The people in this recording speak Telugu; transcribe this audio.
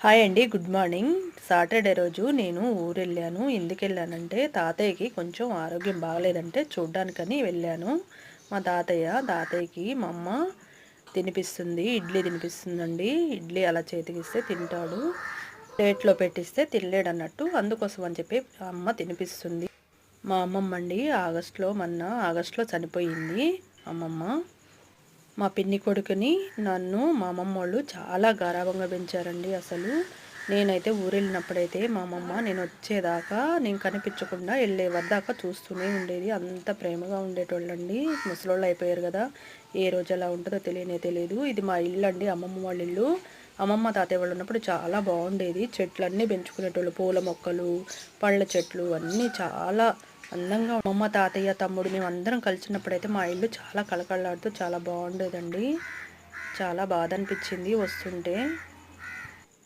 హాయ్ అండి, గుడ్ మార్నింగ్. సాటర్డే రోజు నేను ఊరెళ్ళాను. ఎందుకెళ్ళానంటే తాతయ్యకి కొంచెం ఆరోగ్యం బాగలేదంటే చూడ్డానికని వెళ్ళాను. మా తాతయ్యకి మా అమ్మ తినిపిస్తుంది, ఇడ్లీ తినిపిస్తుందండి. ఇడ్లీ అలా చేతికిస్తే తింటాడు, ప్లేట్లో పెట్టిస్తే తినలేడన్నట్టు. అందుకోసం అని చెప్పి అమ్మ తినిపిస్తుంది. మా అమ్మమ్మ అండి ఆగస్టులో చనిపోయింది అమ్మమ్మ. మా పిన్ని కొడుకుని నన్ను మా అమ్మమ్మ వాళ్ళు చాలా గారాబంగా పెంచారండి. అసలు నేనైతే ఊరెళ్ళినప్పుడైతే మా అమ్మమ్మ నేను వచ్చేదాకా నేను కనిపించకుండా వెళ్ళే వద్దాకా చూస్తూనే ఉండేది. అంత ప్రేమగా ఉండేటోళ్ళండి. ముసలోళ్ళు అయిపోయారు కదా, ఏ రోజు ఎలా ఉంటుందో తెలియదు. ఇది మా ఇల్లు అండి, అమ్మమ్మ వాళ్ళ ఇల్లు. అమ్మమ్మ తాతయ్య వాళ్ళు ఉన్నప్పుడు చాలా బాగుండేది. చెట్లన్నీ పెంచుకునేటోళ్ళు, పూల మొక్కలు, పళ్ళ చెట్లు అన్నీ చాలా అందంగా. అమ్మమ్మ తాతయ్య తమ్ముడు మేము అందరం కలిసినప్పుడైతే మా ఇల్లు చాలా కళకళలాడుతూ చాలా బాగుండేదండి. చాలా బాధ అనిపించింది వస్తుంటే.